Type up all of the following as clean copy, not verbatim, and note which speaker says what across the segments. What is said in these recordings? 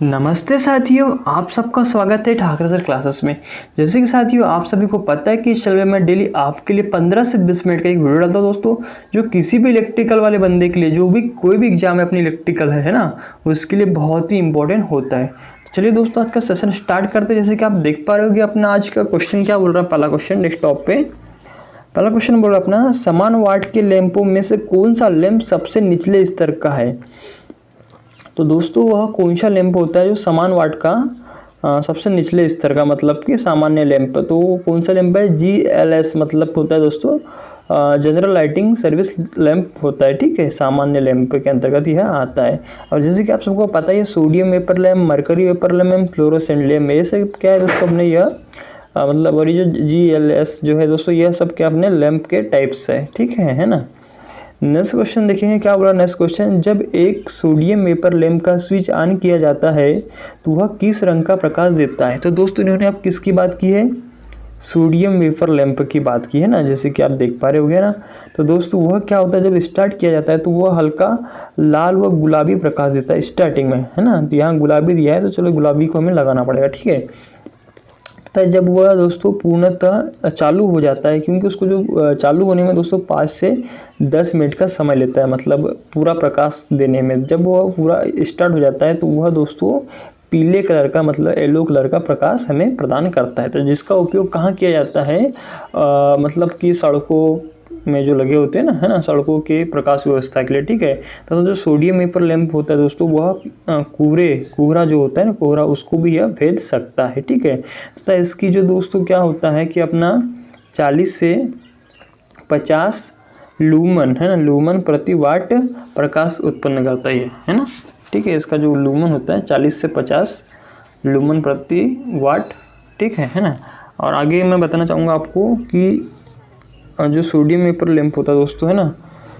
Speaker 1: नमस्ते साथियों, आप सबका स्वागत है ठाकरे सर क्लासेस में। जैसे कि साथियों आप सभी को पता है कि इस चैनल में मैं डेली आपके लिए 15 से 20 मिनट का एक वीडियो डालता हूं दोस्तों, जो किसी भी इलेक्ट्रिकल वाले बंदे के लिए जो भी कोई भी एग्जाम है अपनी इलेक्ट्रिकल है ना, उसके लिए बहुत ही इंपॉर्टेंट होता है। चलिए दोस्तों आज का सेशन स्टार्ट करते हैं। जैसे कि आप देख पा रहे हो कि अपना आज का क्वेश्चन क्या बोल रहा है। पहला क्वेश्चन डेस्कटॉप पे पहला क्वेश्चन बोल रहा है अपना, समान वाट के लैंपों में से कौन सा लैंप सबसे निचले स्तर का है। तो दोस्तों वह कौन सा लैंप होता है जो समान वाट का सबसे निचले स्तर का, मतलब कि सामान्य लैंप। तो वो कौन सा लैंप है, GLS मतलब होता है दोस्तों जनरल लाइटिंग सर्विस लैंप होता है। ठीक है, सामान्य लैंप के अंतर्गत यह आता है। और जैसे कि आप सबको पता है sodium vapour lamp, mercury vapour lamp, fluorescent lamp, ये सब क्या है दोस्तों अपने यह मतलब, और ये जो GLS जो है दोस्तों यह सब क्या अपने लैंप के टाइप्स है। ठीक है ना। नेक्स्ट क्वेश्चन देखेंगे क्या बोला। नेक्स्ट क्वेश्चन, जब एक सोडियम वेपर लैंप का स्विच ऑन किया जाता है तो वह किस रंग का प्रकाश देता है। तो दोस्तों इन्होंने आप किसकी बात की है, सोडियम वेपर लैंप की बात की है ना, जैसे कि आप देख पा रहे होगे ना। तो दोस्तों वह क्या होता है, जब स्टार्ट किया जाता है तो वह हल्का लाल व गुलाबी प्रकाश देता है स्टार्टिंग में, है ना। तो यहाँ गुलाबी दिया है तो चलो गुलाबी को हमें लगाना पड़ेगा। ठीक है, तथा जब वह दोस्तों पूर्णतः चालू हो जाता है, क्योंकि उसको जो चालू होने में दोस्तों 5 से 10 मिनट का समय लेता है, मतलब पूरा प्रकाश देने में। जब वह पूरा स्टार्ट हो जाता है तो वह दोस्तों पीले कलर का मतलब येलो कलर का प्रकाश हमें प्रदान करता है। तो जिसका उपयोग कहाँ किया जाता है, मतलब कि सड़कों में जो लगे होते हैं ना, है ना, सड़कों के प्रकाश व्यवस्था के लिए। ठीक है, तो जो सोडियम वेपर लैंप होता है दोस्तों वह कोहरा जो होता है ना, कोहरा उसको भी यह भेद सकता है। ठीक है, तो इसकी जो दोस्तों क्या होता है कि अपना 40 से 50 लूमन, है ना, लूमन प्रति वाट प्रकाश उत्पन्न करता है ना। ठीक है, इसका जो लूमन होता है 40 से 50 लूमन प्रति वाट। ठीक है ना। और आगे मैं बताना चाहूँगा आपको कि जो सोडियम वेपर लैंप होता है दोस्तों, है ना,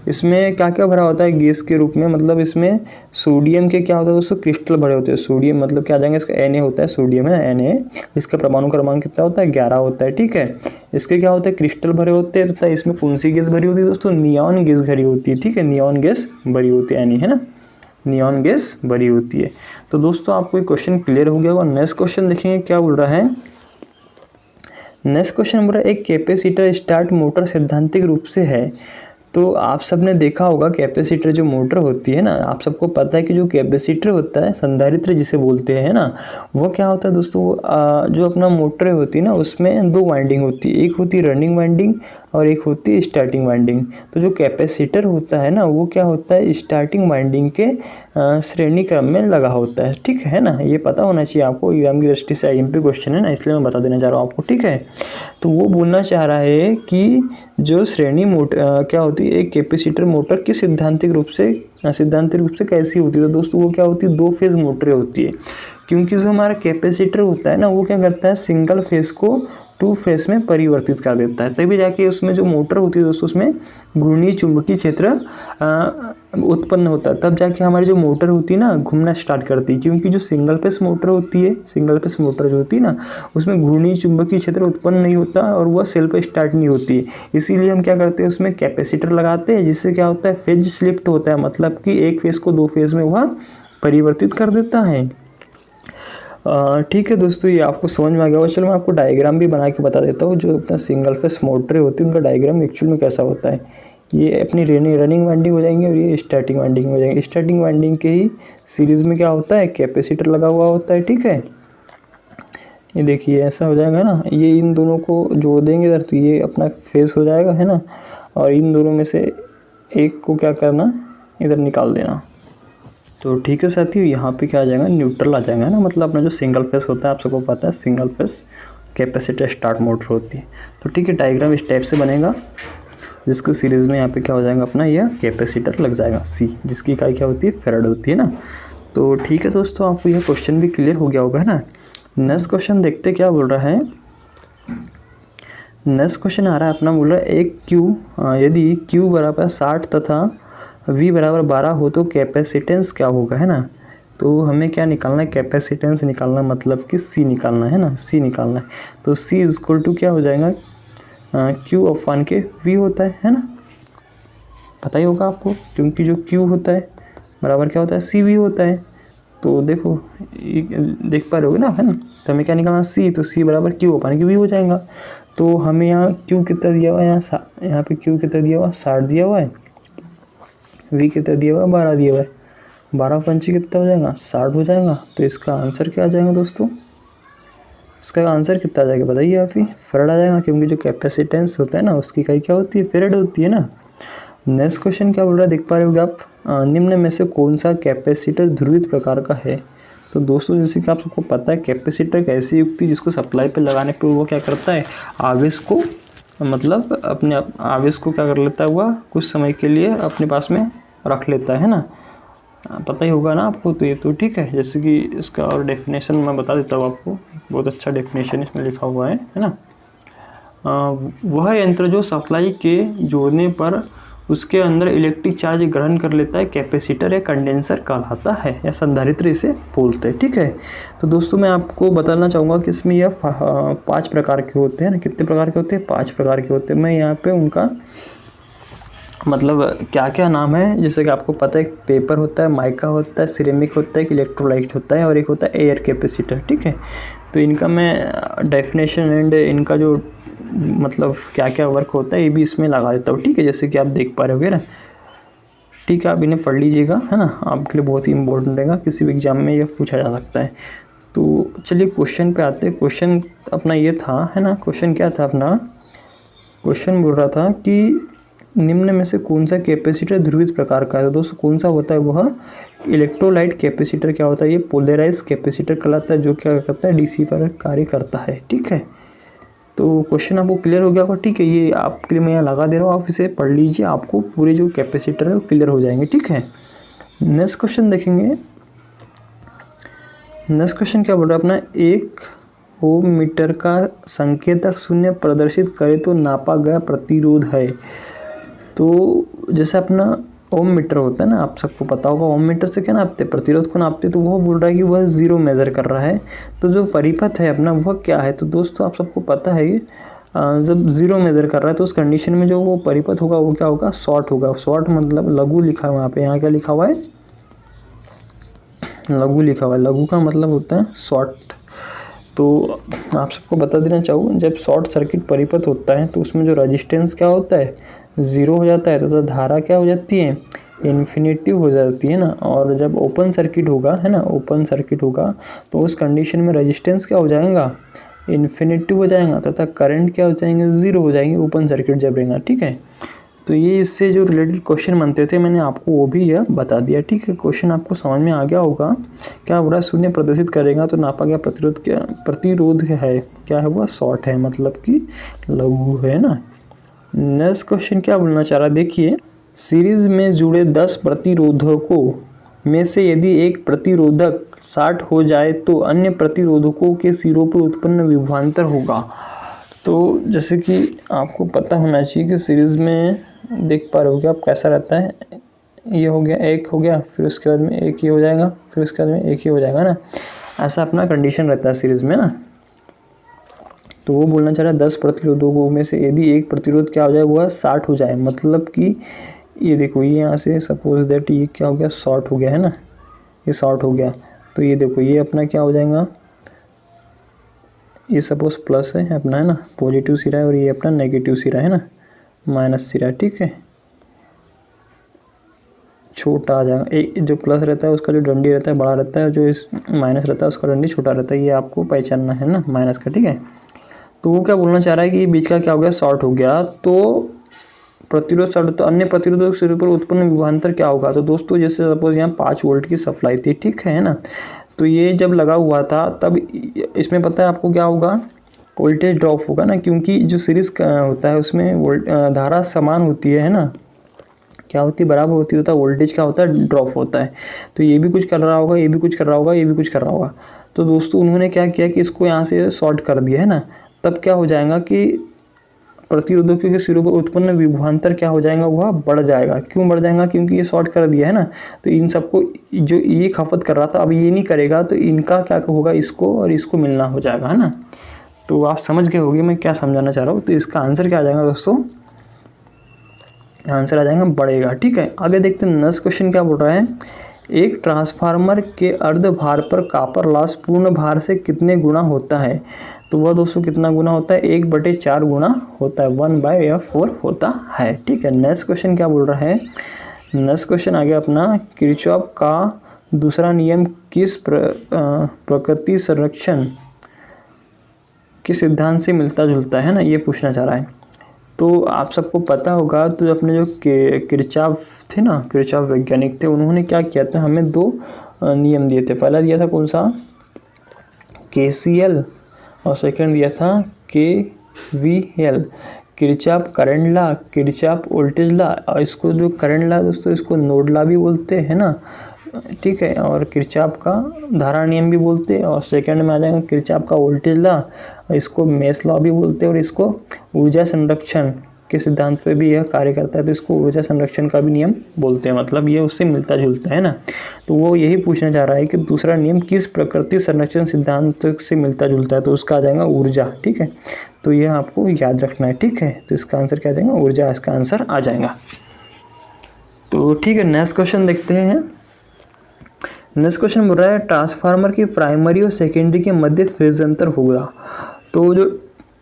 Speaker 1: इसमें क्या क्या भरा होता है गैस के रूप में। मतलब इसमें सोडियम के क्या होता है दोस्तों, क्रिस्टल भरे होते हैं। सोडियम मतलब क्या आ जाएंगे, इसका Na होता है, सोडियम है Na, इसका परमाणु क्रमांक कितना होता है, 11 होता है। ठीक है, इसके क्या होता है, क्रिस्टल भरे होते हैं। तथा इसमें कौन सी गैस भरी होती है दोस्तों, नियॉन गैस भरी होती है। ठीक है, नियॉन गैस भरी होती है, है ना, नियॉन गैस भरी होती है। तो दोस्तों आपको एक क्वेश्चन क्लियर हो गया होगा। नेक्स्ट क्वेश्चन देखेंगे क्या बोल रहा है। नेक्स्ट क्वेश्चन बोल रहा है, एक कैपेसिटर स्टार्ट मोटर सैद्धांतिक रूप से है। तो आप सब ने देखा होगा कैपेसिटर जो मोटर होती है ना, आप सबको पता है कि जो कैपेसिटर होता है, संधारित्र जिसे बोलते हैं ना, वो क्या होता है दोस्तों, जो अपना मोटर होती है ना उसमें 2 वाइंडिंग होती है, एक होती है रनिंग वाइंडिंग और एक होती है स्टार्टिंग वाइंडिंग। तो जो कैपेसिटर होता है ना वो क्या होता है, स्टार्टिंग वाइंडिंग के श्रेणी क्रम में लगा होता है। ठीक है ना, ये पता होना चाहिए आपको, एग्जाम की दृष्टि से IMP क्वेश्चन है ना, इसलिए मैं बता देना चाह रहा हूँ आपको। ठीक है, तो वो बोलना चाह रहा है कि जो श्रेणी मोटर क्या होती है, एक कैपेसिटर मोटर की सैद्धांतिक रूप से कैसी होती है। तो दोस्तों वो क्या होती है, 2 फेज मोटरें होती है। क्योंकि जो हमारा कैपेसिटर होता है ना वो क्या करता है, सिंगल फेज को 2 फेज में परिवर्तित कर देता है। तभी जाके उसमें जो मोटर होती है दोस्तों उसमें घूर्णी चुंबकीय क्षेत्र उत्पन्न होता है। तब जाके हमारी जो मोटर होती है ना घूमना स्टार्ट करती है। क्योंकि जो सिंगल फेज मोटर होती है, सिंगल फेज मोटर जो होती है ना उसमें घूर्णी चुंबकीय क्षेत्र उत्पन्न नहीं होता और वह सेल्फ स्टार्ट नहीं होती है। इसीलिए हम क्या करते हैं, उसमें कैपेसिटर लगाते हैं, जिससे क्या होता है, फेज शिफ्ट होता है, मतलब कि एक फेज को 2 फेज में वह परिवर्तित कर देता है। ठीक है दोस्तों, ये आपको समझ में आ गया होगा। चलो मैं आपको डायग्राम भी बना के बता देता हूँ। जो अपना सिंगल फेस मोटर होती है उनका डायग्राम एक्चुअल में कैसा होता है। ये अपनी रनिंग वाइंडिंग हो जाएंगे और ये स्टार्टिंग वाइंडिंग हो जाएंगे। स्टार्टिंग वाइंडिंग के ही सीरीज़ में क्या होता है, कैपेसिटर लगा हुआ होता है। ठीक है, ये देखिए ऐसा हो जाएगा ना, ये इन दोनों को जोड़ देंगे तो ये अपना फेस हो जाएगा, है ना। और इन दोनों में से एक को क्या करना, इधर निकाल देना। तो ठीक है साथियों, यहाँ पे क्या आ जाएगा, न्यूट्रल आ जाएगा ना, मतलब अपना जो सिंगल फेस होता है आप सबको पता है single phase capacitor start motor होती है। तो ठीक है, डायग्राम इस टाइप से बनेगा, जिसके सीरीज़ में यहाँ पे क्या हो जाएगा, अपना यह कैपेसिटर लग जाएगा C, जिसकी इकाई क्या होती है, फैराड होती है ना। तो ठीक है दोस्तों, आपको यह क्वेश्चन भी क्लियर हो गया होगा, है ना। नेक्स्ट क्वेश्चन देखते क्या बोल रहा है। नेक्स्ट क्वेश्चन आ रहा है अपना, बोल रहा है एक Q, यदि Q बराबर 60 तथा V बराबर 12 हो तो कैपेसिटेंस क्या होगा, है ना। तो हमें क्या निकालना है, कैपेसिटेंस निकालना, मतलब कि C निकालना है ना, C निकालना है। तो C इक्वल टू क्या हो जाएगा, Q/1 के V होता है ना, पता ही होगा आपको। क्योंकि जो Q होता है बराबर क्या होता है, CV होता है। तो देखो देख पा रहे हो ना, है ना। तो हमें क्या निकालना, सी, तो सी बराबर क्यू अपन की वी हो जाएगा। तो हमें यहाँ क्यू कितना दिया हुआ है, यहाँ पे क्यू कितना दिया हुआ है, 60 दिया हुआ है, वी कितना दिया हुआ है, 12 दिया हुआ है, 12 पंची कितना हो जाएगा, 60 हो जाएगा। तो इसका आंसर क्या आ जाएगा दोस्तों, इसका आंसर कितना आ जाएगा बताइए आप ही, फेराड आ जाएगा, क्योंकि जो कैपेसिटेंस होता है ना उसकी इकाई क्या होती है, फेराड होती है ना। नेक्स्ट क्वेश्चन क्या बोल रहा है देख पा रहे होगे आप, निम्न में से कौन सा कैपेसिटर ध्रुवित प्रकार का है। तो दोस्तों जैसे कि आप सबको पता है कैपेसिटर एक ऐसी युक्ति जिसको सप्लाई पे लगाने पे वो क्या करता है, आवेश को मतलब अपने आवेश को क्या कर लेता है, हुआ कुछ समय के लिए अपने पास में रख लेता है ना, पता ही होगा ना आपको। तो ये तो ठीक है, जैसे कि इसका और डेफिनेशन मैं बता देता हूँ आपको, बहुत अच्छा डेफिनेशन इसमें लिखा हुआ है ना। वह यंत्र जो सप्लाई के जोड़ने पर उसके अंदर इलेक्ट्रिक चार्ज ग्रहण कर लेता है कैपेसिटर या कंडेंसर कहलाता है, या संधारित्र इसे बोलते हैं, ठीक है। तो दोस्तों मैं आपको बताना चाहूँगा कि इसमें यह 5 प्रकार के होते हैं ना, कितने प्रकार के होते हैं, 5 प्रकार के होते हैं। मैं यहाँ पे उनका मतलब क्या क्या नाम है, जैसे कि आपको पता है एक पेपर होता है, माइका होता है, सिरेमिक होता है, एक इलेक्ट्रोलाइट होता है और एक होता है एयर कैपेसिटर, ठीक है। तो इनका मैं डेफिनेशन एंड इनका जो मतलब क्या क्या वर्क होता है ये भी इसमें लगा देता हूँ, ठीक है, जैसे कि आप देख पा रहे होगे ना, ठीक है। आप इन्हें पढ़ लीजिएगा, है ना, आपके लिए बहुत ही इंपॉर्टेंट रहेगा, किसी भी एग्जाम में ये पूछा जा सकता है। तो चलिए क्वेश्चन पे आते हैं। क्वेश्चन अपना ये था, है ना, क्वेश्चन क्या था अपना, क्वेश्चन बोल रहा था कि निम्न में से कौन सा कैपेसिटर ध्रुवित प्रकार का है। तो दोस्तों कौन सा होता है, वह इलेक्ट्रोलाइट कैपेसिटर क्या होता है, ये पोलराइज कैपेसिटर कहलाता है, जो क्या करता है, डीसी पर कार्य करता है, ठीक है। तो क्वेश्चन आपको क्लियर हो गया होगा, ठीक है। ये आपके लिए मैं यहाँ लगा दे रहा हूँ, आप इसे पढ़ लीजिए, आपको पूरे जो कैपेसिटर है वो क्लियर हो जाएंगे, ठीक है। नेक्स्ट क्वेश्चन देखेंगे। नेक्स्ट क्वेश्चन क्या बोल रहा है अपना, 1 ओम मीटर का संकेतक शून्य प्रदर्शित करे तो नापा गया प्रतिरोध है। तो जैसे अपना ओम मीटर होता है ना, आप सबको पता होगा ओम मीटर से क्या नापते, प्रतिरोध को नापते। तो वो बोल रहा है कि वह 0 मेज़र कर रहा है, तो जो परिपथ है अपना वह क्या है। तो दोस्तों आप सबको पता है जब 0 मेज़र कर रहा है तो उस कंडीशन में जो वो परिपथ होगा वो क्या होगा, शॉर्ट होगा। शॉर्ट मतलब लघु लिखा है वहाँ पे, यहाँ क्या लिखा हुआ है, लघु लिखा हुआ है, लघु का मतलब होता है शॉर्ट। तो आप सबको बता देना चाहूँ, जब शॉर्ट सर्किट परिपथ होता है तो उसमें जो रेजिस्टेंस क्या होता है, 0 हो जाता है, तो धारा क्या हो जाती है, इन्फिनिटिव हो जाती है ना। और जब ओपन सर्किट होगा, है ना, ओपन सर्किट होगा तो उस कंडीशन में रेजिस्टेंस क्या हो जाएगा, इन्फिनिटिव हो जाएगा, तथा करंट क्या हो जाएंगे, 0 हो जाएंगे ओपन सर्किट जब रहेगा, ठीक है। तो ये इससे जो रिलेटेड क्वेश्चन बनते थे मैंने आपको वो भी यह बता दिया, ठीक है। क्वेश्चन आपको समझ में आ गया होगा। क्या हो रहा है, शून्य प्रदर्शित करेगा तो नापा गया प्रतिरोध क्या, प्रतिरोध है क्या है, वह शॉर्ट है, मतलब कि लघु है ना। नेक्स्ट क्वेश्चन क्या बोलना चाह रहा है देखिए, सीरीज में जुड़े 10 प्रतिरोधकों में से यदि एक प्रतिरोधक 60 हो जाए तो अन्य प्रतिरोधकों के सिरों पर उत्पन्न विभवांतर होगा। तो जैसे कि आपको पता होना चाहिए कि सीरीज़ में देख पा रहे हो कि आप कैसा रहता है, ये हो गया, एक हो गया, फिर उसके बाद में एक ही हो जाएगा, फिर उसके बाद में एक ही हो जाएगा ना, ऐसा अपना कंडीशन रहता है सीरीज़ में ना। तो वो बोलना चाह रहा है 10 प्रतिरोधकों में से यदि एक प्रतिरोध क्या हो जाए, वह 60 हो जाए, मतलब कि ये देखो, ये यहाँ से सपोज दैट ये क्या हो गया, शॉर्ट हो गया है ना, ये शॉर्ट हो गया। तो ये देखो ये अपना क्या हो जाएगा, ये सपोज प्लस है अपना, है ना, पॉजिटिव सिरा है, और ये अपना नेगेटिव सिरा है ना, माइनस सिरा, ठीक है। छोटा आ जाएगा, एक जो प्लस रहता है उसका जो डंडी रहता है बड़ा रहता है, जो इस माइनस रहता है उसका डंडी छोटा रहता है, ये आपको पहचानना है ना, माइनस का, ठीक है। तो वो क्या बोलना चाह रहा है कि बीच का क्या हो गया, शॉर्ट हो गया, तो प्रतिरोध शॉर्ट, तो अन्य प्रतिरोधक सिरे पर उत्पन्न विभवांतर क्या होगा। तो दोस्तों जैसे सपोज यहाँ 5 वोल्ट की सप्लाई थी, ठीक है ना, तो ये जब लगा हुआ था तब इसमें पता है आपको क्या होगा, वोल्टेज ड्रॉप होगा ना, क्योंकि जो सीरीज होता है उसमें धारा समान होती है ना, क्या होती है, बराबर होती है, तो वोल्टेज क्या होता है, ड्रॉप होता है। तो ये भी कुछ कर रहा होगा, ये भी कुछ कर रहा होगा, ये भी कुछ कर रहा होगा। तो दोस्तों उन्होंने क्या किया कि इसको यहाँ से शॉर्ट कर दिया है ना, तब क्या हो जाएगा कि प्रतिरोधकों के सिरों पर उत्पन्न विभवांतर क्या हो जाएगा, वह बढ़ जाएगा। क्यों बढ़ जाएगा, क्योंकि ये शॉर्ट कर दिया है ना, तो इन सबको जो ये खपत कर रहा था अब ये नहीं करेगा, तो इनका क्या होगा, इसको और इसको मिलना हो जाएगा, है ना। तो आप समझ गए होंगे मैं क्या समझाना चाह रहा हूँ। तो इसका आंसर क्या आ जाएगा दोस्तों, आंसर आ जाएगा बढ़ेगा, ठीक है। आगे देखते हैं नेक्स्ट क्वेश्चन क्या बोल रहा है, एक ट्रांसफार्मर के अर्ध भार पर कॉपर लॉस पूर्ण भार से कितने गुना होता है? तो वह दोस्तों कितना गुना होता है? 1/4 गुना होता है, 1/4 होता है। ठीक है, नेक्स्ट क्वेश्चन क्या बोल रहा है? नेक्स्ट क्वेश्चन आ गया अपना, किरचॉफ का दूसरा नियम किस प्रकृति संरक्षण के सिद्धांत से मिलता जुलता है ना, ये पूछना चाह रहा है। तो आप सबको पता होगा, तो अपने जो किरचॉफ थे ना, किरचॉफ वैज्ञानिक थे, उन्होंने क्या किया था, हमें 2 नियम दिए थे। पहला दिया था कौन सा? KCL, और सेकंड दिया था KVL, Kirchhoff current law, Kirchhoff voltage law. और इसको जो करंट लॉ दोस्तों, इसको नोड लॉ भी बोलते हैं ना, ठीक है, और किरचॉफ का धारा नियम भी बोलते हैं। और सेकंड में आ जाएगा किरचॉफ का वोल्टेज लॉ, और इसको मेश लॉ भी बोलते हैं। और इसको ऊर्जा संरक्षण के सिद्धांत पे भी यह कार्य करता है, तो इसको ऊर्जा संरक्षण का भी नियम बोलते हैं। मतलब ये उससे मिलता जुलता है ना। तो वो यही पूछना चाह रहा है कि दूसरा नियम किस प्रकृति संरक्षण सिद्धांत से मिलता जुलता है, तो उसका आ जाएगा ऊर्जा। ठीक है, तो यह आपको याद रखना है। ठीक है, तो इसका आंसर क्या आ जाएगा? ऊर्जा, इसका आंसर आ जाएगा। तो ठीक है, नेक्स्ट क्वेश्चन देखते हैं। नेक्स्ट क्वेश्चन बोल रहा है, ट्रांसफार्मर की प्राइमरी और सेकेंडरी के मध्य फेज अंतर होगा। तो जो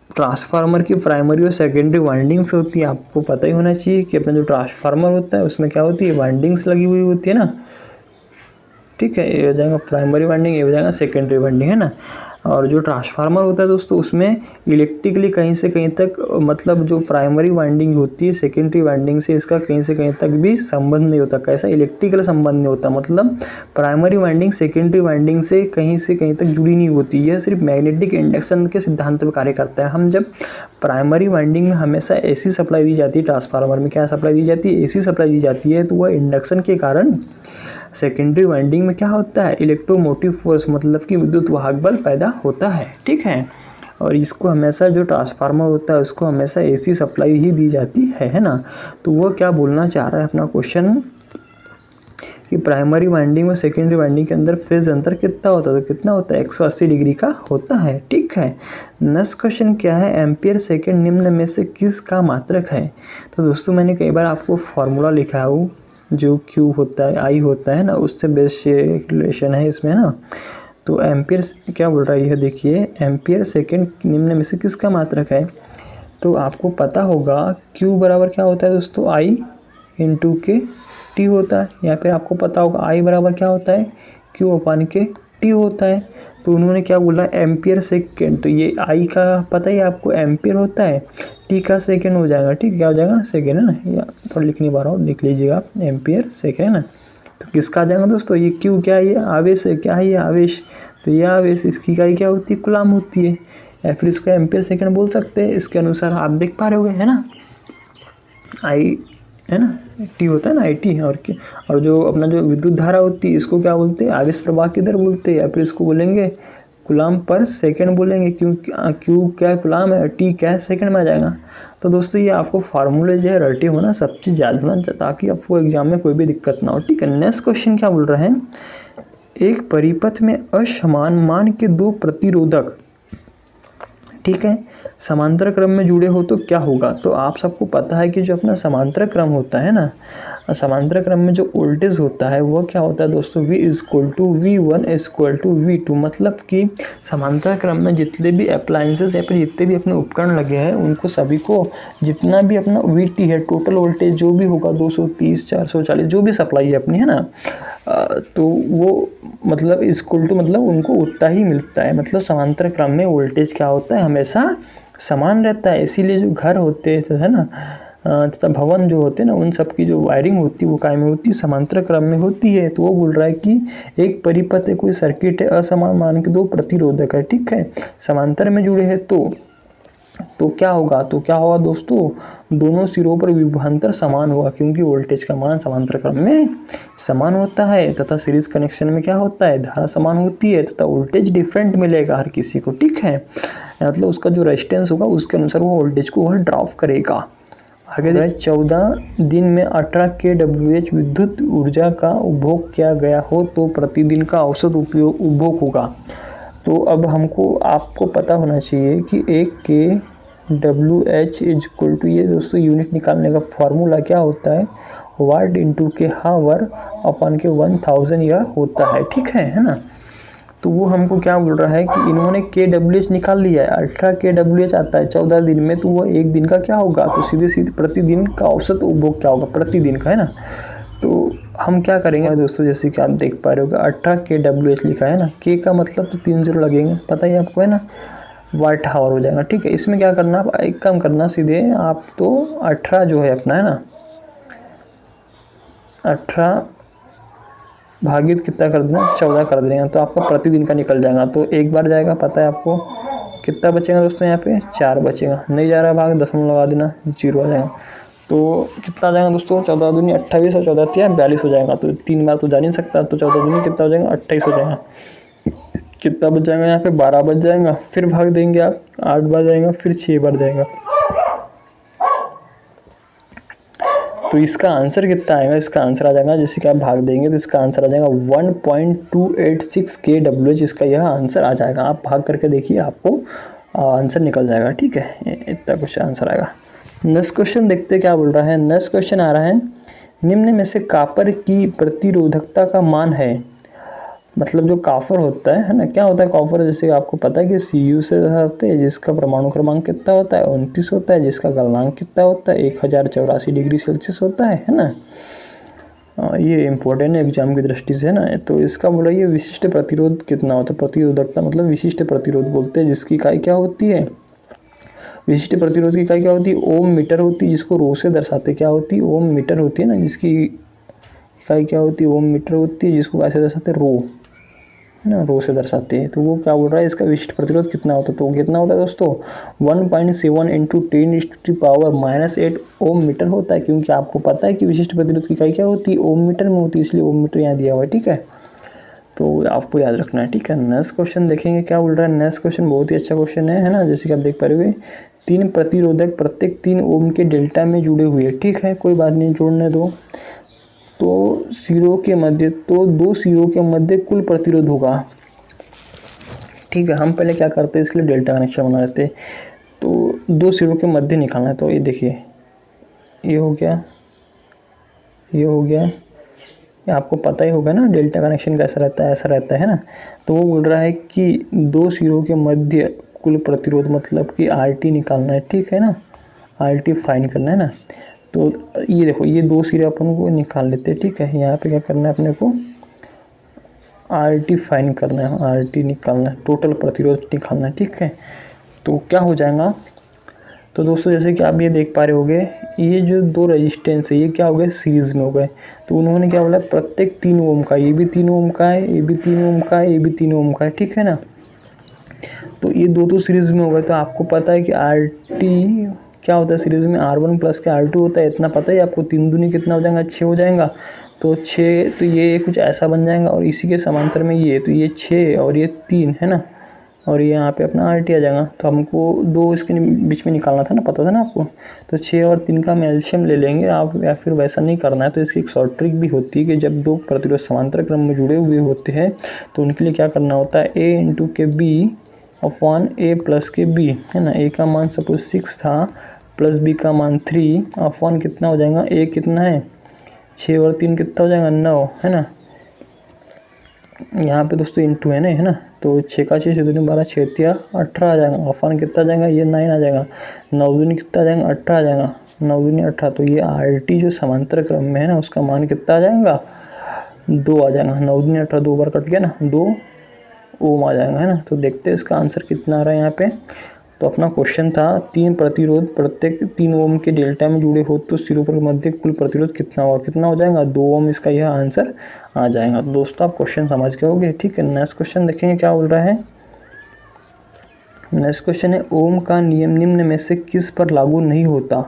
Speaker 1: ट्रांसफार्मर की प्राइमरी और सेकेंडरी वाइंडिंग्स होती है, आपको पता ही होना चाहिए कि अपना जो ट्रांसफार्मर होता है उसमें क्या होती है? वाइंडिंग्स लगी हुई होती है ना। ठीक है, ये हो जाएगा प्राइमरी वाइंडिंग, ये हो जाएगा सेकेंडरी वाइंडिंग, है ना। और जो ट्रांसफार्मर होता है दोस्तों, उसमें इलेक्ट्रिकली कहीं से कहीं तक, मतलब जो प्राइमरी वाइंडिंग होती है सेकेंडरी वाइंडिंग से इसका कहीं से कहीं तक भी संबंध नहीं होता। कैसा? इलेक्ट्रिकल संबंध नहीं होता। मतलब प्राइमरी वाइंडिंग सेकेंडरी वाइंडिंग से कहीं तक जुड़ी नहीं होती। यह सिर्फ मैग्नेटिक इंडक्शन के सिद्धांत पर कार्य करता है। हम जब प्राइमरी वाइंडिंग में हमेशा AC सप्लाई दी जाती है, ट्रांसफार्मर में क्या सप्लाई दी जाती है? AC सप्लाई दी जाती है। तो वह इंडक्शन के कारण सेकेंडरी वाइंडिंग में क्या होता है? इलेक्ट्रोमोटिव फोर्स, मतलब कि विद्युत वाहक बल पैदा होता है। ठीक है, और इसको हमेशा जो ट्रांसफार्मर होता है उसको हमेशा AC सप्लाई ही दी जाती है ना। तो वो क्या बोलना चाह रहा है अपना क्वेश्चन कि प्राइमरी वाइंडिंग और सेकेंडरी वाइंडिंग के अंदर फेज अंतर कितना होता है? तो कितना होता है? 180 डिग्री का होता है। ठीक है, नेक्स्ट क्वेश्चन क्या है? एम्पियर सेकेंड निम्न में से किस का मात्रक है? तो दोस्तों मैंने कई बार आपको फॉर्मूला लिखा है, जो Q होता है, I होता है ना, उससे बेस रिलेशन है इसमें ना। तो एम्पियर क्या बोल रहा है, यह देखिए, एम्पियर सेकेंड निम्न में से किसका मात्रक है? तो आपको पता होगा Q बराबर क्या होता है दोस्तों? I इंटू के T होता है। या फिर आपको पता होगा I बराबर क्या होता है? Q अपान के T होता है। तो उन्होंने क्या बोला? Ampere second. तो ये I का पता ही आपको एम्पियर होता है, T का सेकेंड हो जाएगा। ठीक है, क्या हो जाएगा? सेकेंड, है ना। या थोड़ा लिख नहीं पा रहा हूँ, लिख लीजिएगा आप, एम्पियर सेकेंड, है ना। तो किसका आ जाएगा दोस्तों? ये Q क्या है? ये आवेश है। क्या है? ये आवेश। तो ये आवेश, इसकी इकाई क्या होती है? कूलाम होती है, या फिर इसको एम्पियर सेकेंड बोल सकते हैं। इसके अनुसार आप देख पा रहे होगे, है ना। I है ना, T होता है ना, IT। और जो अपना जो विद्युत धारा होती है इसको क्या बोलते हैं? आवेश प्रवाह की दर बोलते हैं, या फिर इसको बोलेंगे कूलाम पर सेकंड बोलेंगे, क्योंकि Q क्या कूलाम है, T क्या है, सेकंड में आ जाएगा। तो दोस्तों ये आपको फार्मूले जो है रटे होना, सब चीज़ याद होना, ताकि आपको एग्जाम में कोई भी दिक्कत ना हो। ठीक है, नेक्स्ट क्वेश्चन क्या बोल रहा है? एक परिपथ में असमान मान के 2 प्रतिरोधक, ठीक है, समांतर क्रम में जुड़े हो तो क्या होगा? तो आप सबको पता है कि जो अपना समांतर क्रम होता है ना, समांतर क्रम में जो वोल्टेज होता है वो क्या होता है दोस्तों? V = V1 = V2। मतलब कि समांतर क्रम में जितने भी अप्लायंसेस या फिर जितने भी अपने उपकरण लगे हैं उनको सभी को जितना भी अपना VT है, टोटल वोल्टेज जो भी होगा 230 440 जो भी सप्लाई है अपनी, है ना, तो वो मतलब मतलब उनको उतना ही मिलता है। मतलब समांतर क्रम में वोल्टेज क्या होता है? हमेशा समान रहता है। इसीलिए जो घर होते हैं, है ना, तथा भवन जो होते हैं ना, उन सब की जो वायरिंग होती है वो काय में होती है? समांतर क्रम में होती है। तो वो बोल रहा है कि एक परिपथ है, कोई सर्किट है, असमान मान के 2 प्रतिरोधक है, ठीक है, समांतर में जुड़े हैं, तो क्या होगा? तो क्या होगा दोस्तों? दोनों सिरों पर विभवांतर समान होगा, क्योंकि वोल्टेज का मान समांतर क्रम में समान होता है। तथा सीरीज कनेक्शन में क्या होता है? धारा समान होती है तथा वोल्टेज डिफरेंट मिलेगा हर किसी को। ठीक है, मतलब उसका जो रेजिस्टेंस होगा उसके अनुसार वो वोल्टेज को वह ड्रॉप करेगा। आगे 14 दिन में 18 kWh विद्युत ऊर्जा का उपभोग किया गया हो तो प्रतिदिन का औसत उपभोग होगा। तो अब आपको पता होना चाहिए कि 1 kWh = ये दोस्तों यूनिट निकालने का फॉर्मूला क्या होता है? वाट इंटू के हावर अपन के 1000 यह होता है, ठीक है ना। तो वो हमको क्या बोल रहा है कि इन्होंने KWH निकाल लिया है, 18 KWH आता है 14 दिन में, तो वो एक दिन का क्या होगा, तो सीधे सीधे प्रतिदिन का औसत उपभोग क्या होगा प्रतिदिन का, है ना। तो हम क्या करेंगे दोस्तों, जैसे कि आप देख पा रहे हो 18 KWH लिखा है ना, के का मतलब तो 3 0 लगेंगे, पता ही आपको है ना, वाट हावर हो जाएगा, ठीक है। इसमें क्या करना, आप एक काम करना सीधे आप, तो 18 जो है अपना, है ना, 18 भागित कितना कर देना, 14 कर देंगे, तो आपका प्रतिदिन का निकल जाएगा। तो एक बार जाएगा, पता है आपको कितना बचेगा दोस्तों, यहाँ पे 4 बचेगा, नहीं जा रहा भाग, दशमलव लगा देना, 0 आ जाएगा। तो कितना आ जाएगा दोस्तों, 14 दूनी 28 और 14 तिया 42 हो जाएगा। तो 3 बार तो जा नहीं सकता, तो 14 दूनी कितना हो जाएगा, 28 हो जाएगा। कितना बच जाएगा यहाँ पे, 12 बच जाएगा। फिर भाग देंगे आप, 8 बार जाएगा, फिर 6 बार जाएगा। तो इसका आंसर कितना आएगा, इसका आंसर आ जाएगा, जैसे कि आप भाग देंगे तो इसका आंसर आ जाएगा 1.286 KWH, इसका यह आंसर आ जाएगा। आप भाग करके देखिए, आपको आंसर निकल जाएगा, ठीक है, इतना कुछ आंसर आएगा। नेक्स्ट क्वेश्चन देखते क्या बोल रहा है। नेक्स्ट क्वेश्चन आ रहा है, निम्न में से कॉपर की प्रतिरोधकता का मान है, मतलब जो कॉपर होता है ना, क्या होता है कॉपर, जैसे आपको पता है कि Cu से होते हैं, जिसका परमाणु क्रमांक कितना होता है, 29 होता है, जिसका गलनांक कितना होता है, 1084 डिग्री सेल्सियस होता है ना। ये इम्पोर्टेंट है एग्जाम की दृष्टि से, है ना। तो इसका बोला ये विशिष्ट प्रतिरोध कितना होता है, प्रतिरोधकता मतलब विशिष्ट प्रतिरोध बोलते हैं, जिसकी इकाई क्या होती है, विशिष्ट प्रतिरोध की इकाई क्या होती है, ओम मीटर होती है, जिसको रो से दर्शाते क्या होती है, ओम मीटर होती है ना, जिसकी इकाई क्या होती है, ओम मीटर होती है, जिसको कैसे दर्शाते, रो, है ना, रो से दर्शाते हैं। तो वो क्या बोल रहा है, इसका विशिष्ट प्रतिरोध कितना होता है, तो कितना होता है दोस्तों, 1.7 × 10⁻⁸ ओम मीटर होता है, क्योंकि आपको पता है कि विशिष्ट प्रतिरोध की इकाई क्या होती है, ओम मीटर में होती है, इसलिए ओम मीटर यहाँ दिया हुआ है, ठीक है। तो आपको याद रखना है, ठीक है। नेक्स्ट क्वेश्चन देखेंगे क्या बोल रहा है। नेक्स्ट क्वेश्चन बहुत ही अच्छा क्वेश्चन है ना, जैसे कि आप देख पा रहे हो, 3 प्रतिरोधक प्रत्येक 3 ओम के डेल्टा में जुड़े हुए हैं, ठीक है, कोई बात नहीं, जोड़ने दो। तो सिरों के मध्य, तो 2 सिरों के मध्य कुल प्रतिरोध होगा, ठीक है। हम पहले क्या करते हैं, इसके लिए डेल्टा कनेक्शन बना लेते हैं। तो 2 सिरों के मध्य निकालना है, तो ये देखिए, ये हो गया, ये हो गया, ये आपको पता ही होगा ना डेल्टा कनेक्शन कैसा रहता है, ऐसा रहता है ना। तो वो बोल रहा है कि 2 सिरों के मध्य कुल प्रतिरोध मतलब कि RT निकालना है, ठीक है ना, RT फाइंड करना है ना। तो ये देखो, ये 2 सिरे अपन को निकाल लेते हैं, ठीक है। यहाँ पे क्या करना है अपने को, RT फाइंड करना है, RT निकालना है, टोटल प्रतिरोध निकालना है, ठीक है। तो क्या हो जाएगा, तो दोस्तों जैसे कि आप ये देख पा रहे होगे, ये जो 2 रेजिस्टेंस है ये क्या हो गए, सीरीज़ में हो गए। तो उन्होंने क्या बोला, प्रत्येक 3 ओम का, ये भी 3 ओम का है, ये भी 3 ओम का है, ये भी 3 ओम का है, ठीक है ना। तो ये 2 सीरीज़ में हो गए। तो आपको पता है कि RT क्या होता है सीरीज़ में, R1 प्लस के R2 होता है, इतना पता है आपको। 3 दूनी कितना हो जाएगा, 6 हो जाएगा। तो 6, तो ये कुछ ऐसा बन जाएगा, और इसी के समांतर में ये, तो ये 6 और ये 3 है ना, और ये यहाँ पे अपना RT आ जाएगा। तो हमको 2 इसके बीच में निकालना था ना, पता था ना आपको। तो 6 और 3 का हम एलसीएम ले लेंगे आप, या फिर वैसा नहीं करना है तो इसकी एक शॉर्ट ट्रिक भी होती है कि जब 2 प्रतिरोध समांतर क्रम में जुड़े हुए होते हैं तो उनके लिए क्या करना होता है, A × के B अपॉन A प्लस के B, है ना। A का मान सपोज 6 था, प्लस B का मान 3 अपॉन कितना हो जाएगा, A कितना है 6 और 3 कितना हो जाएगा 9, है ना। यहाँ पे दोस्तों इंटू है ना, है ना। तो 6 का 6 दूनी 12, 6 तिया 18 आ जाएगा, अपॉन कितना आ जाएगा, ये 9 आ जाएगा, 9 दूनी कितना आ जाएगा 18 आ जाएगा, 9 दूनी 18। तो ये RT जो समांतर क्रम में है ना, उसका मान कितना आ जाएगा, 2 आ जाएगा। 9 दूनी 18, 2 बार कट गया ना, 2 ओम आ जाएगा, है ना। तो देखते हैं इसका आंसर कितना आ रहा है यहाँ पे। तो अपना क्वेश्चन था 3 प्रतिरोध प्रत्येक 3 ओम के डेल्टा में जुड़े हो तो सिरों पर मध्य कुल प्रतिरोध कितना होगा, कितना हो जाएगा 2 ओम, इसका यह आंसर आ जाएगा। तो दोस्तों आप क्वेश्चन समझ गए होंगे, ठीक है। नेक्स्ट क्वेश्चन देखेंगे क्या बोल रहा है। नेक्स्ट क्वेश्चन है, ओम का नियम निम्न में से किस पर लागू नहीं होता।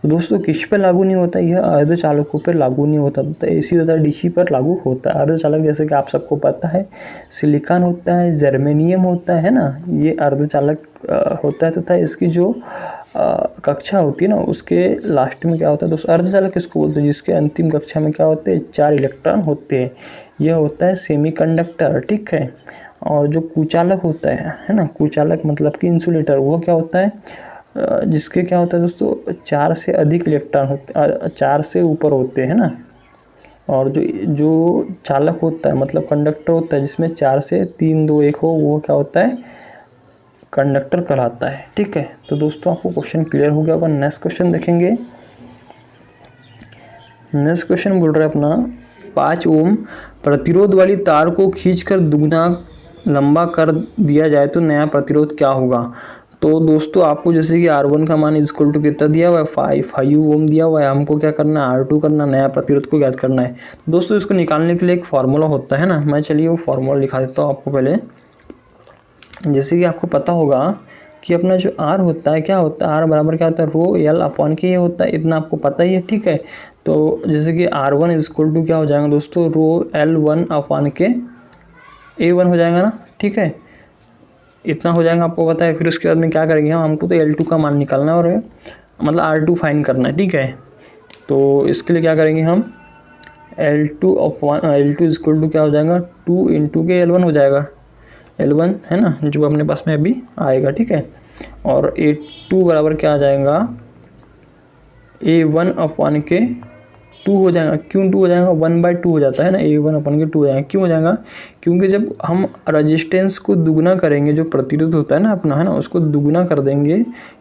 Speaker 1: तो दोस्तों किस पर लागू नहीं होता, यह अर्धचालकों पर लागू नहीं होता, तो AC तथा DC पर लागू होता है। अर्धचालक जैसे कि आप सबको पता है सिलिकॉन होता है, जर्मेनियम होता है ना, ये अर्धचालक होता है। तथा इसकी जो कक्षा होती है ना, उसके लास्ट में क्या होता है दोस्तों, अर्धचालक किसको बोलते हैं, जिसके अंतिम कक्षा में क्या होते हैं 4 इलेक्ट्रॉन होते हैं, यह होता है सेमीकंडक्टर, ठीक है। और जो कुचालक होता है ना, कुचालक मतलब कि इंसुलेटर, वो क्या होता है जिसके क्या होता है दोस्तों 4 से अधिक इलेक्ट्रॉन होते, 4 से ऊपर होते हैं ना, और जो चालक होता है मतलब कंडक्टर होता है जिसमें 4 से 3 2 1 हो, वो क्या होता है, कंडक्टर कहलाता है। ठीक है, तो दोस्तों आपको क्वेश्चन क्लियर हो गया होगा। नेक्स्ट क्वेश्चन देखेंगे। नेक्स्ट क्वेश्चन बोल रहा है अपना 5 ओम प्रतिरोध वाली तार को खींचकर दुगना लंबा कर दिया जाए तो नया प्रतिरोध क्या होगा। तो दोस्तों आपको जैसे कि R1 का मान इक्वल टू कितना दिया हुआ है, 5 ओम दिया हुआ है, हमको क्या करना है, R2 करना, नया प्रतिरोध को ज्ञात करना है। दोस्तों इसको निकालने के लिए एक फार्मूला होता है ना, मैं चलिए वो फार्मूला लिखा देता हूँ आपको पहले। जैसे कि आपको पता होगा कि अपना जो R होता है क्या होता है, R बराबर क्या होता है, रो एल अपॉन के ये होता है, इतना आपको पता ही है। ठीक है, तो जैसे कि R1 इक्वल टू क्या हो जाएगा दोस्तों, रो L1 अपॉन के A1 हो जाएगा ना। ठीक है, इतना हो जाएगा आपको पता है। फिर उसके बाद में क्या करेंगे हमको तो L2 का मान निकालना है और मतलब R2 फाइंड करना है। ठीक है, तो इसके लिए क्या करेंगे हम, L2 इक्वल टू क्या हो जाएगा, 2 इंटू के L1 हो जाएगा, L1 है ना जो अपने पास में अभी आएगा। ठीक है, और A2 बराबर क्या आ जाएगा, A1 अपॉन के 2 हो जाएगा। क्यों 2 हो जाएगा, 1/2 हो जाता है ना, A1 अपॉन के 2 हो जाएगा। क्यों हो जाएगा, क्योंकि जब हम रेजिस्टेंस को दुगना करेंगे, जो प्रतिरोध होता है ना अपना, है ना, उसको दुगना कर देंगे,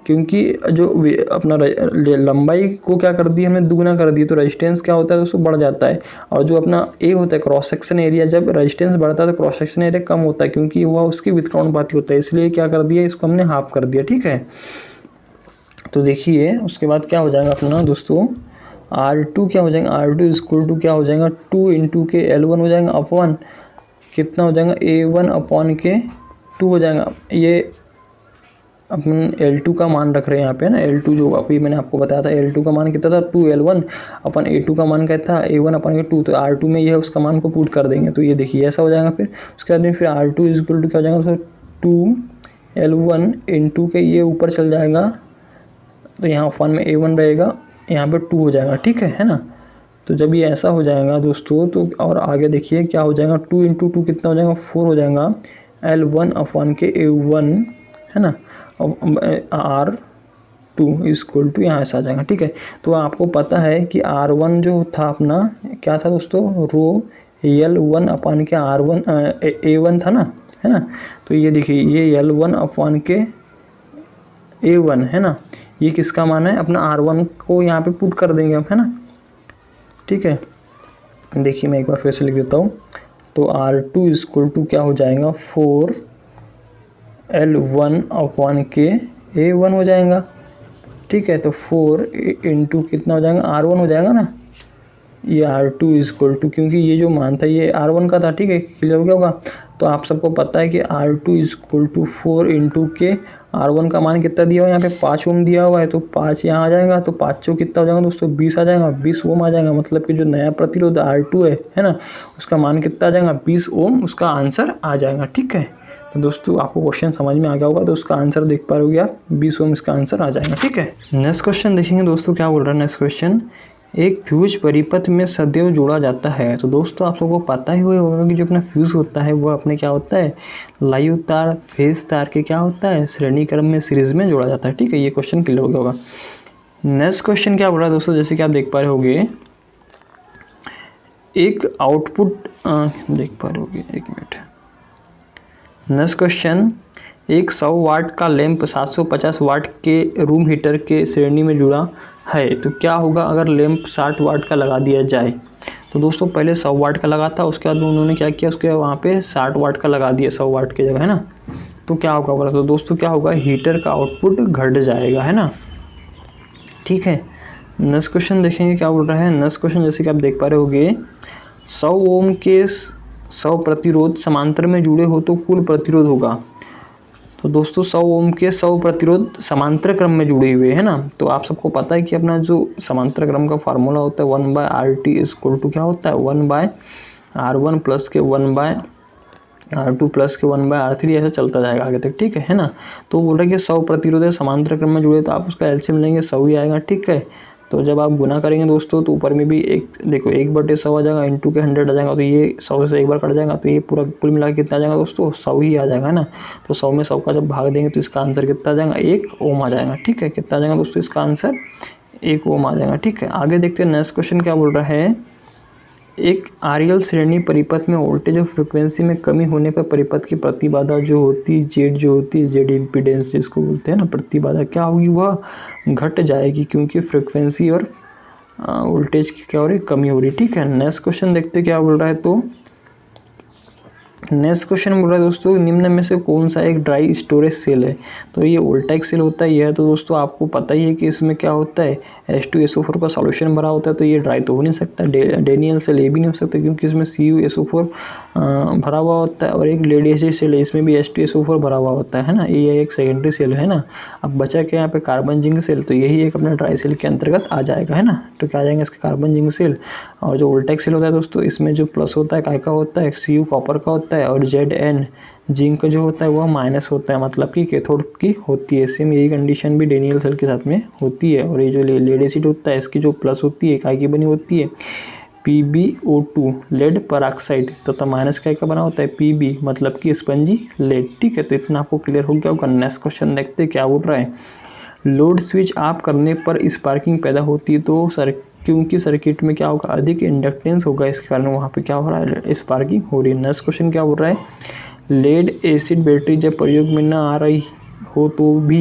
Speaker 1: क्योंकि जो अपना लंबाई को क्या कर दी हमने, दुगना कर दी, तो रेजिस्टेंस क्या होता है दोस्तों, बढ़ जाता है। और जो अपना ए होता है क्रॉस सेक्शन एरिया, जब रेजिस्टेंस बढ़ता है तो क्रॉस सेक्शन एरिया कम होता है, क्योंकि वह उसकी व्युत्क्रमणपाती होता है, इसलिए क्या कर दिया, इसको हमने हाफ कर दिया। ठीक है, तो देखिए उसके बाद क्या हो जाएगा अपना दोस्तों, R2 क्या हो जाएगा, R2 इक्वल टू क्या हो जाएगा, 2 इंटू के L1 हो जाएगा अपॉन कितना हो जाएगा, A1 अपॉन के 2 हो जाएगा। ये अपन L2 का मान रख रहे हैं यहाँ पे ना, L2 जो अभी मैंने आपको बताया था, L2 का मान कितना था, 2L1 अपन A2 का मान क्या था, A1 अपन के 2, तो R2 में यह उसका मान को पुट कर देंगे, तो ये देखिए ऐसा हो जाएगा। फिर उसके बाद में फिर R2 इक्वल टू क्या हो जाएगा, तो 2L1 इंटू के ये ऊपर चल जाएगा, तो यहाँ फन में A1 रहेगा, यहाँ पे 2 हो जाएगा। ठीक है ना, तो जब ये ऐसा हो जाएगा दोस्तों, तो और आगे देखिए क्या हो जाएगा, 2 इंटू 2 कितना हो जाएगा, 4 हो जाएगा, L1 अपॉन के A1 है ना, और R2 इक्वल टू यहाँ ऐसा आ जाएगा। ठीक है, तो आपको पता है कि R1 जो था अपना क्या था दोस्तों, रो L1 अपॉन के R1 A1 था ना, है ना, तो ये देखिए ये L1 अपॉन के A1 है ना, ये किसका मान है, अपना R1 को यहाँ पे पुट कर देंगे हम, है ना। ठीक है, देखिए मैं एक बार फिर से लिख देता हूँ, तो R2 इक्वल टू क्या हो जाएगा, 4L1 अपॉन के A1 हो जाएगा। ठीक है, तो 4 इंटू कितना हो जाएगा, R1 हो जाएगा ना, ये R2 इक्वल टू, क्योंकि ये जो मान था ये R1 का था। ठीक है, क्लियर हो गया होगा। तो आप सबको पता है कि R2 इक्वल टू 4 इंटू के R1 का मान कितना दिया हुआ है, यहाँ पे 5 ओम दिया हुआ है, तो 5 यहाँ आ जाएगा, तो 5 चौ कितना हो जाएगा दोस्तों, 20 आ जाएगा, 20 ओम आ जाएगा। मतलब कि जो नया प्रतिरोध R2 है ना, उसका मान कितना आ जाएगा, 20 ओम, उसका आंसर आ जाएगा। ठीक है, तो दोस्तों आपको क्वेश्चन समझ में आ गया होगा, तो उसका आंसर देख पा रहे हो आप, 20 ओम इसका आंसर आ जाएगा। ठीक है, नेक्स्ट क्वेश्चन देखेंगे दोस्तों, क्या बोल रहा है नेक्स्ट क्वेश्चन, एक फ्यूज परिपथ में सदैव जोड़ा जाता है। तो दोस्तों आप सबको पता ही होगा कि जो अपना फ्यूज होता है वो अपने क्या होता है, लाइव तार फेज तार के क्या होता है, श्रेणी क्रम में सीरीज में जोड़ा जाता है। ठीक है, ये क्वेश्चन क्लियर हो गया होगा। नेक्स्ट क्वेश्चन क्या बोल रहा है दोस्तों, जैसे कि आप देख पा रहे होंगे, एक आउटपुट देख पा रहे होंगे, एक मिनट। नेक्स्ट क्वेश्चन, एक 100 वाट का लैंप 750 वाट के रूम हीटर के श्रेणी में जुड़ा है, तो क्या होगा अगर लैंप 60 वाट का लगा दिया जाए। तो दोस्तों पहले 100 वाट का लगा था, उसके बाद उन्होंने क्या किया, उसके वहाँ पे 60 वाट का लगा दिया 100 वाट की जगह, है ना। तो क्या होगा बोला, तो दोस्तों क्या होगा, हीटर का आउटपुट घट जाएगा, है ना। ठीक है, नेक्स्ट क्वेश्चन देखेंगे क्या बोल रहा है। नेक्स्ट क्वेश्चन जैसे कि आप देख पा रहे होंगे, 100 ओम के 100 प्रतिरोध समांतर में जुड़े हो तो कुल प्रतिरोध होगा। तो दोस्तों 100 ओम के 100 प्रतिरोध समांतर क्रम में जुड़े हुए हैं ना, तो आप सबको पता है कि अपना जो समांतर क्रम का फार्मूला होता है 1/RT इक्वल टू क्या होता है, 1/R1 प्लस के 1/R2 प्लस के 1/R3, ऐसा चलता जाएगा आगे तक। ठीक है ना, तो बोल रहे हैं कि 100 प्रतिरोध है समांतर क्रम में जुड़े, तो आप उसका एलसीएम लेंगे 100 ही आएगा। ठीक है, तो जब आप गुना करेंगे दोस्तों, तो ऊपर में भी एक देखो 1/100 आ जाएगा, इंटू के 100 आ जाएगा, तो ये 100 से एक बार कट जाएगा, तो ये पूरा कुल मिला के कितना आ जाएगा दोस्तों, 100 ही आ जाएगा ना। तो 100 में 100 का जब भाग देंगे तो इसका आंसर कितना आ जाएगा, 1 ओम आ जाएगा। ठीक है, कितना आ जाएगा दोस्तों, इसका आंसर 1 ओम आ जाएगा। ठीक है, आगे देखते हैं नेक्स्ट क्वेश्चन क्या बोल रहा है, एक आरएल श्रेणी परिपथ में वोल्टेज और फ्रिक्वेंसी में कमी होने पर परिपथ की प्रतिबाधा जो होती है जेड, जो होती है जेड इम्पीडेंस जिसको बोलते हैं ना, प्रतिबाधा क्या होगी, वह घट जाएगी क्योंकि फ्रिक्वेंसी और वोल्टेज की क्या हो रही, कमी हो रही। ठीक है, नेक्स्ट क्वेश्चन देखते क्या बोल रहा है। तो नेक्स्ट क्वेश्चन बोल रहा है दोस्तों, निम्न में से कौन सा एक ड्राई स्टोरेज सेल है। तो ये वोल्टाइक सेल होता है। यह तो दोस्तों आपको पता ही है कि इसमें क्या होता है, H2SO4 का सॉल्यूशन भरा होता है, तो ये ड्राई तो हो नहीं सकता। डेनियल सेल ये भी नहीं हो सकता क्योंकि इसमें CuSO4 भरा हुआ होता है, और एक लेड एसिड सेल है, इसमें भी H2SO4 भरा हुआ होता है ना, ये एक सेकेंडरी सेल है ना। अब बचा क्या यहाँ पे, कार्बन जिंक सेल, तो यही एक अपना ड्राई सेल के अंतर्गत आ जाएगा, है ना। तो क्या आ जाएंगे इसके, कार्बन जिंक सेल। और जो वोल्टाइक सेल होता है दोस्तों, इसमें जो प्लस होता है काय का होता है, Cu कॉपर का होता है, और Zn जिंक जो होता है वह माइनस होता है, मतलब कि कैथोड की होती है। सेम यही कंडीशन भी डेनियल सेल के साथ में होती है। और ये जो लेड एसिड होता है, इसकी जो प्लस होती है काय की बनी होती है, PbO2 लेड परऑक्साइड, तथा माइनस काय का बना होता है, Pb मतलब कि स्पंजी लेड। ठीक है, तो इतना आपको क्लियर हो गया होगा। नेक्स्ट क्वेश्चन देखते क्या बोल रहा है। लोड स्विच ऑफ करने पर स्पार्किंग पैदा होती है, तो क्योंकि सर्किट में क्या होगा, अधिक इंडक्टेंस होगा, इसके कारण वहाँ पे क्या हो रहा है, स्पार्किंग हो रही है। नेक्स्ट क्वेश्चन क्या बोल रहा है, लेड एसिड बैटरी जब प्रयोग में न आ रही हो तो भी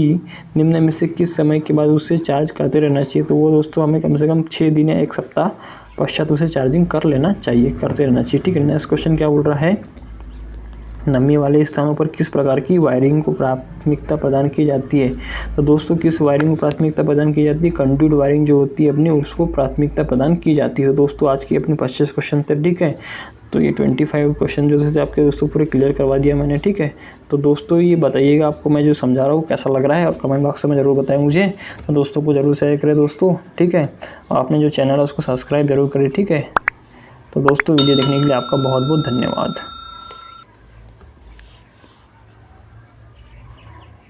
Speaker 1: निम्न में से किस समय के बाद उसे चार्ज करते रहना चाहिए। तो वो दोस्तों हमें कम से कम 6 दिन या 1 सप्ताह पश्चात उसे चार्जिंग कर लेना चाहिए, करते रहना चाहिए। ठीक है, नेक्स्ट क्वेश्चन क्या बोल रहा है, नमी वाले स्थानों पर किस प्रकार की वायरिंग को प्राथमिकता प्रदान की जाती है। तो दोस्तों किस वायरिंग को प्राथमिकता प्रदान की जाती है, कंडक्टिव वायरिंग जो होती है अपनी, उसको प्राथमिकता प्रदान की जाती है। तो दोस्तों आज की अपने 25 क्वेश्चन थे। ठीक है, तो ये 25 क्वेश्चन जो थे आपके दोस्तों पूरे क्लियर करवा दिया मैंने। ठीक है, तो दोस्तों ये बताइएगा आपको मैं जो समझा रहा हूँ कैसा लग रहा है, और कमेंट बॉक्स में ज़रूर बताएं मुझे। तो दोस्तों को ज़रूर शेयर करें दोस्तों। ठीक है, और आपने जो चैनल है उसको सब्सक्राइब जरूर करें। ठीक है, तो दोस्तों वीडियो देखने के लिए आपका बहुत बहुत धन्यवाद।